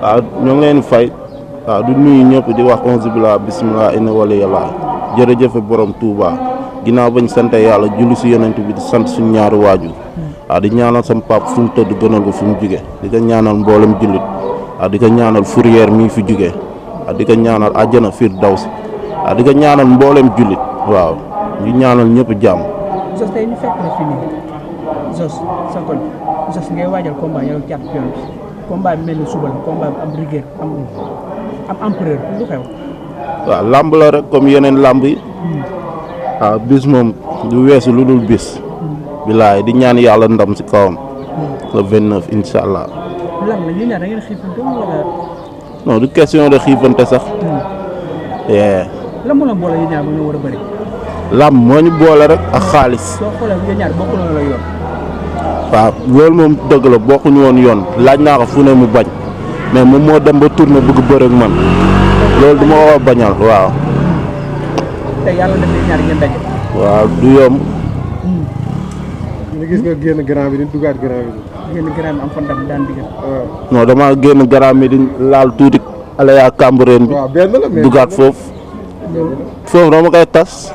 waaw ñoo ngi leen fay waaw du nuyu ñëpp di wax onze billah bismillah inna wala yàlla jërëjëfe borom Touba ginnaaw bañ sant yàlla julli si yonent bi di sant suñu ñaari waajur waaw di ñaanal sama pap fu mu tëdd gënal ko fu mu jóge di ko ñaanal mboolem jullit waaw di ko ñaanal fourrière mi fi jóge waaw di ko ñaanal àjjana firdawsi waaw di ko ñaanal mboolem jullit waaw ñu ñaanal ñëpp jàmm. Zoss tey ñu fekk la fi nii Zoss sa koñ Zoss ngay waajal combat yow Thiatou Piyol combat bi mel ni suba la combat bi am rigueur am empereur lu xew. waaw làmb la rek comme yeneen làmb yi waaw bis moom du weesu lu dul bis. bilaay di ñaan yàlla ndam si kawam. le 29 incha allah. lan la yéen ñaar da ngeen xiifante wala. non du question de xiifante sax. lan moo la boole yéen ñaar ba ñu war a bëri. làmb moo ñu boole rek ak xaalis. soo xoolee yéen ñaar bokk na la yoon. waaw loolu moom dëgg la bokkuñu woon yoon laaj naa ko fu ne mu bañ mais moom moo dem ba tourné bëgg bëre ak man loolu du ma ko bañal waaw. te yàlla def na ñaar ngeen daje. waaw du yomb. ñu gis nga génn grand bi di dugaat grand bi. génn grand bi am fan dam daan digal. non dama génn grand mi di laal tuuti Alaya Cambérène bi. waaw benn la mais dugaat foofu. foofu dama koy tas.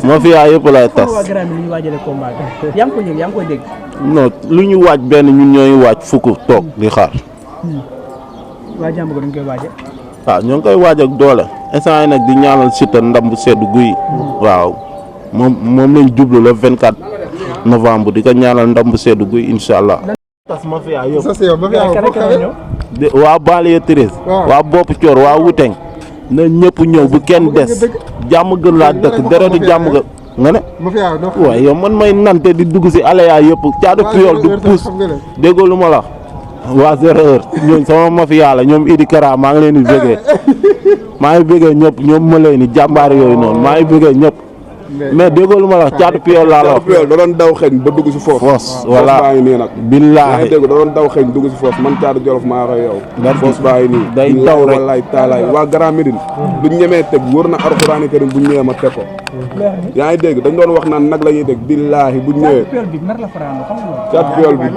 ma fi yaa yëpp lay tas. waa grand bi li ñu waajalee combat bi yaa ngi ko yëg yaa ngi koy dégg. non lu ñu waaj benn ñun ñooy waaj fukk toog di xaar. waa jàmm ko dañ koy waaje. waaw ñoo ngi koy waaj ak doole instant yi nag di ñaanal Siteu ndam bu sedd guy. waaw moom lañ jublu le 24 novembre di ko ñaanal ndam bu sedd guy incha allah. tas ma fi yaa yëpp. sa yow ba fi am foo xamee. waa Banlieue 13. waa Bopp Coor waa Wuteng. na ñëpp ñëw bu kenn des jàmm gën laa dëkk deretu jàmm gën nga ne. ma fi yaa waaye yow man may nante di dugg si Alaya yëpp Thiatou Piyol du puus déggoo lu ma la waa 0 heure ñooñ sama mafia la ñoom Idi Kara maa ngi leen di bëggee maa ngi bëggee ñëpp ñoom ma leen di jàmbaar yooyu noonu maa ngi bëggee ñëpp mais déggoo lu ma la Thiatou Piyol laa la wax. Thiatou Piyol da doon daw xeeñ ba dugg si foofu. foos voilà baa ngi nii nag. billaahi dégg da doon daw xeeñ dugg si foofu man Thiatou Jolof maa koy yow. foos baa ngi nii. day daw rek wallaay taalaay waa Grand Médine. duñ ñemee teg wër na Alxuraani Karim buñ ñëwee ma teg ko. yaa ngi dégg dañ doon wax naan nag la ñuy teg billaahi buñ ñëwee. Thiatou Piyol bi mer la faraano xam nga loolu. Thiatou Piyol bi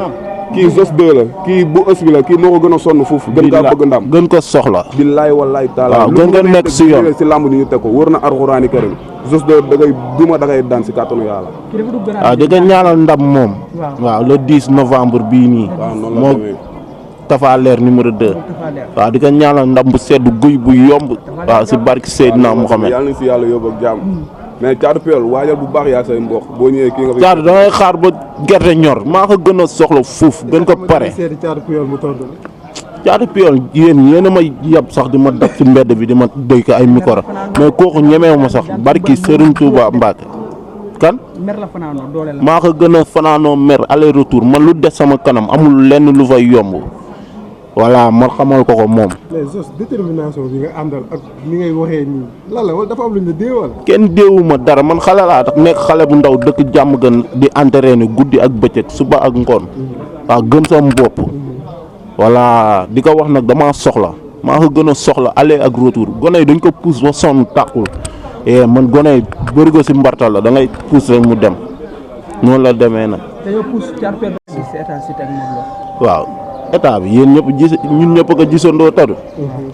kii Zoss 2 la kii bu ës bi la kii moo ko gën a sonn foofu. gën kaa bëgg ndam gën ko soxla. billaay wallaay taalaay. waaw gën nga nekk si yoon si làmb ni ñu teg ko wër na Alxuraani Karim Zoss 2 da ngay duma da ngay daan si kàttanu yàlla. waaw di ko ñaanal ndam moom. waaw le 10 novembre bii nii. waaw noonu la moo demee. Tafa Leer numéro 2. waaw di ko ñaanal ndam bu sedd guy bu yomb. waaw si barki Seydina Mouhamed. yàlla na si yàlla yóbbu ak jàmm. mais Thiatou Piyol waajal bu baax yaa say mbokk boo ñëwee kii nga fi. Thiatou da ngay xaar ba gerte ñor maa ko gën a soxla fuuf gën ko pare. Thiatou Piyol mu tontu la. Thiatou Piyol yéen a may yab sax di ma dab ci mbedd bi di ma déy ko ay micro mais kooku ñemeewu ma sax barki Serigne Touba Mbacke kan. mer la fanaanoo doole la. maa ko gën a fanaanoo mer aller retour man lu des sama kanam amul lenn lu fay yomb voilà man xamal ko moom. mais Zoss détermination bi nga àndal ak ni ngay waxee nii lan la wala dafa am lu ñu déewal. kenn déewuma dara man xale laa tax nekk xale bu ndaw dëkk jàmm gën di entraîner guddi ak bëccëg suba ak ngoon waaw gëm sama bopp voilà di ko wax nag damaa soxla maa ko gën a soxla aller ak retour gone yi dañ ko pousse ba sonn tàqul man gone yi bëri ko si mbartal la da ngay pousse rek mu dem noonu la demee nag. dañoo pousse Thiatou Piyol si état si teg moom la. waaw état bi yéen ñëpp gis ñun ñëpp ko gisandoo tadu.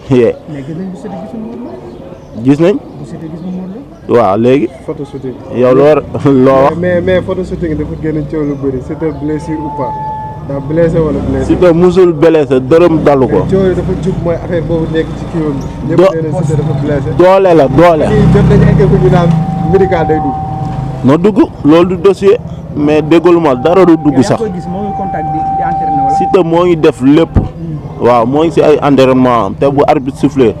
mais gis nañ bu Siteu gisul moom la. gis nañ. bu Siteu gis moom la. waaw léegi. photo shooting. yow loo wax. mais photo shooting dafa génn coow lu bëri Siteu blessure ou pas daa blessé wala blessé. Siteu musul blessé dërëm dalu ko. coow yi dafa jub mooy affaire boobu nekk ci kii woon. ñëpp nee na Siteu dafa blessé. doole la doole. kii jot nañu egg fu ñu naan médical day dugg. na dugg loolu du dossier mais déggul ma dara du dugg sax. yaa ngi koy gis moo ngi contact di entraîné wala. Siteu moo ngi def lépp. waaw moo ngi si ay entraînement am te bu arbitre sifflé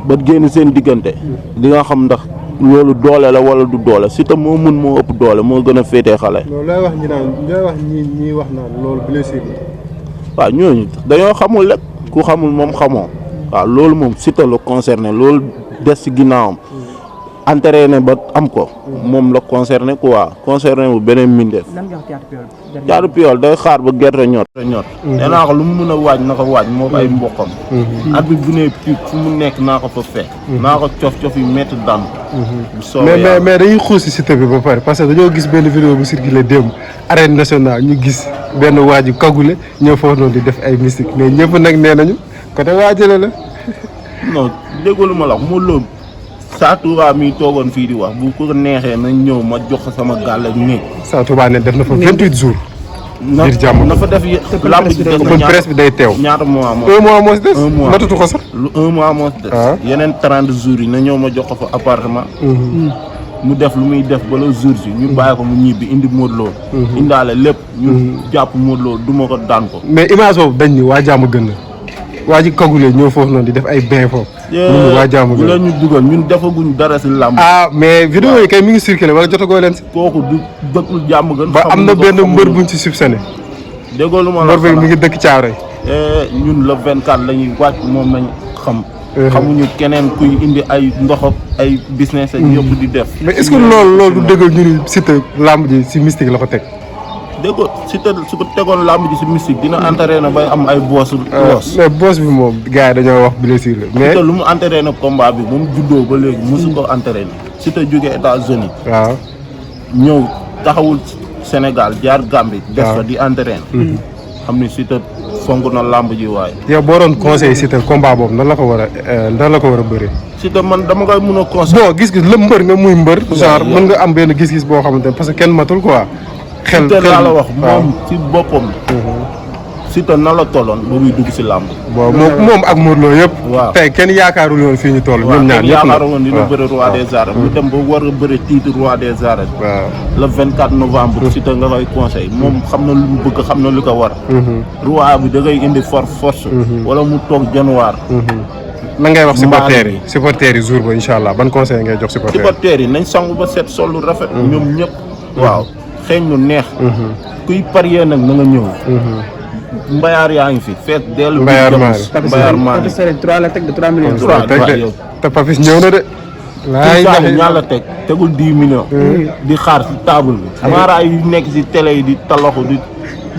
ba génn seen diggante di nga xam ndax loolu doole la wala du doole Siteu moo mun moo ëpp doole moo gën a féetee xale. loolu looy wax ñi wax naan loolu blessure la. waaw ñooñu dañoo xamul rek ku xamul moom xamoo waaw loolu moom Siteu la concerné loolu des ci ginnaawam entraîné ba am ko moom la concerné quoi concerné bu beneen mbindeef. lan nga wax Thiatou Piyol. Thiatou Piyol day xaar ba gerte ñor. nee naa ko lu mu mën a waaj na ko waaj moo ko ay mboqam. arbitre bu ne piip fu mu nekk naa ko fa fekk. naa ko cof yu métti daan. bu soobee mais dañuy xuus si Siteu bi ba pare parce que dañoo gis benn vidéo bu circulé démb arène nationale ñu gis benn waaju kagule ñëw foofu noonu di def ay mystique mais ñëpp nag nee nañu côté waajale la. non déggalu ma la wax mu loolu Sa Touba mi toogoon fii di wax bu ko neexee nañ ñëw ma jox ko sama gàll néeg. Sa Touba ne def na fa 28 jours. ngir jàmm na fa def lamb ji des na presse bi day teew. ñaata mois moo un mois moo si des. un mois matatu ko sax. un mois moo si des. yeneen 30 jours yi na ñëw ma jox ko fa appartement. mu def lu muy def ba le jour ji ñu bàyyi ko mu ñibbi indi Modou Lo. indaale lépp. ñu jàpp Modou Lo duma ko daan ko. mais image boobu dañ ni waa jàmm gën na waa ji kagule ñëw foofu noonu di def ay bain foofu. ñun waa jàmm bu gën leen ñu dugal ñun defaguñ dara si làmb. ah mais vidéo yi kay mi ngi circulé wala jotagoo leen si. kooku du dëkkul jàmm gën. ba am na benn mbër buñ ci soupçonné. déggoo lu ma la mbër bi mi ngi dëkk Thiaroye. ñun le 24 la ñuy wàcc moom nañ xam. xamuñu keneen kuy indi ay ndox ak ay business ak yëpp di def. mais est-ce que loolu du dëggal ñu ni Siteu làmb ji si mystique la ko teg. dégg nga Siteu su ko tegoon làmb ji si mystique dina entraîné bay am ay boos. mais boos bi moom gars yi dañoo wax blessure la. mais Siteu lu mu entraîné combat bi moom juddoo ba léegi mosu ko entraîné. Siteu jógee États-Unis waaw ñëw taxawul Sénégal jaar Gambie. des fa di entraîné. xam ni Siteu fonk na làmb ji waaye. yow boo doon conseil Siteu combat boobu nan la ko war a bëree. Siteu man dama koy mun a conseil. bon gis-gis la mbër nga muy mbër. genre mën nga am benn gis-gis boo xamante ne parce que kenn matul quoi. Siteu laa la wax moom ci boppam. Siteu na la tolloon ba muy dugg si làmb. bon moom ak Modou Lo yëpp. waaw tey kenn yaakaarul woon fii ñu toll. ñoom ñaar ñëpp yaakaaroon woon dina bëre roi des arènes. mu dem ba war a bëre titre roi des arènes. waaw le 24 novembre. Siteu nga koy conseil moom xam na lu mu bëgg xam na lu ko war. roi bi da ngay indi force. wala mu toog januar. lan ngay wax supporters yi jour ba incha allah ban conseil ngay jox supporters yi nañ sangu ba set sol lu rafet. ñoom ñëpp. waaw xeeñ lu neex. kuy parier nag na nga ñëw. mbayaar yaa ngi fi feet dellu. mbayaar maa ngi 3 la teg de 3 millions. te Papis ñëw na de. laay ñaar la teg tegul 10 millions. di xaar si table bi. maara yu nekk si télé yi di taloxu di.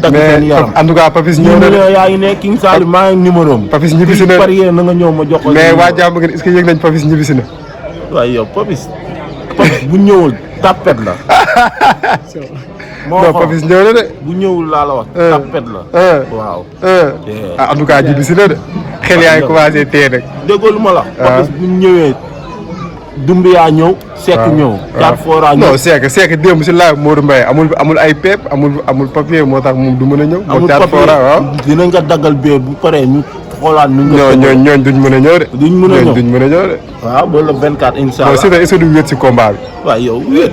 dagg seen yaram mais en tout cas Papis ñëw na de. yaa ngi ne King Sali maa ngi numéro am. Papis ñibbisi na parier na nga ñëw ma jox ko. mais waa jàmm ngeen est-ce que yëg nañ Papis ñibbisi na. waaye yow Papis bu ñëwul tapet la. non Papis ñëw na de. bu ñëwul laa la wax. tapet la. waaw. en tout cas ñibbisi na de. xel yaa ngi commencé téye nag. déggoo lu ma la. Papis bu ñëwee. Dumbiyaa ñëw. Seck ñëw. Caat Fora ñëw. non Seck démb si laaj Modou Mbaye amul ay peep amul papier moo tax moom du mën a ñëw. amul Caat Fora waaw. dinañ nga daggal bee bu paree ñu xoolaat nu ñooñ duñ mën a ñëw de. duñ mën a ñëw de. waaw ba le 24 incha allah. non est-ce que du wéet si combat bi. waaw yow wéet.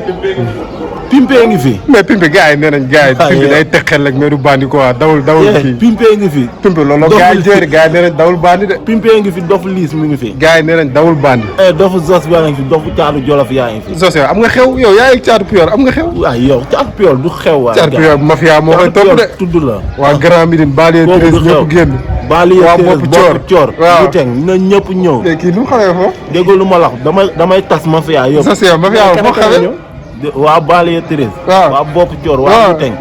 Pimpé ngi fi. mais Pimpé gars yi nee nañ gars yi. Pimpé day teg xel rek mais du bandi quoi dawul kii. Pimpé ngi fi. Pimpé loolu gars yi jéeri gars yi nee nañ dawul bandi de. Pimpé ngi fi dofu liis mi ngi fi. gars yi nee nañ dawul bandi. dofu Zos yaa ngi fi dofu Caatu Jolof yaa ngi fi. Zos yow am nga xew yow yaa ngi Caatu Piyol am nga xew. waaw yow Caatu Piyol du xew. waaye Caatu Piyol mafia moo koy topp de. tudd la. waa Grand Médine Banlieue 13 ñëpp génn. Banlieue 13 bopp coor. waaw lu teg na ñëpp ñëw. mais kii lu mu xamee foofu. déggoo lu ma la wax damay tas mafia yëpp. Zos yow mafia foo xamee. waa Banlieue 13. waaw waa bopp coor waa lu teg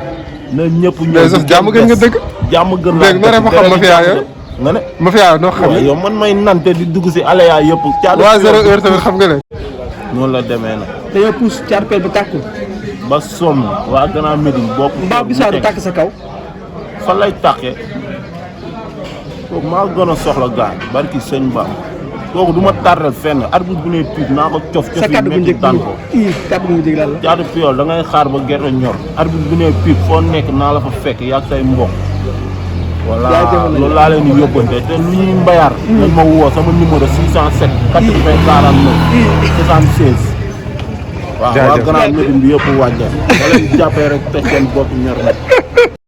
na ñëpp ñëw. mais Zos jàmm gën nga dëkk. jàmm gën laa dëkk léegi noo xam mafia yooyu. nga ne mafia noo xam yow man may nante di dugg si aléa yëpp. Caatu waa 0 heure tamit xam nga ne. noonu la demee nag. dañoo pousse Thiatou Piyol ba tàkkul. ba somm waa Grand Médine bopp. mbaa bisaa du tàkk sa kaw. fan lay tàkkee kooku maa gën a soxla gaañ barki sëñ Ba kooku du ma tardel fenn arbitre bu ne piip naa ko cof sa kaddu gu njëkk tànn ko. kaddu gu njëkk lan la. Caatu Piyol da ngay xaar ba gerte ñor arbitre bu ne piip foo nekk naa la fa fekk yaa say mbokk. voilà loolu laa leen di yóbbante te lu ñuy mbayaar. nañ ma woo sama numéro 607. 80 49 76. waaw waa Grand Médine bi yëpp wàññeeku. wala ñu jàppee rek te seen bopp ñor na.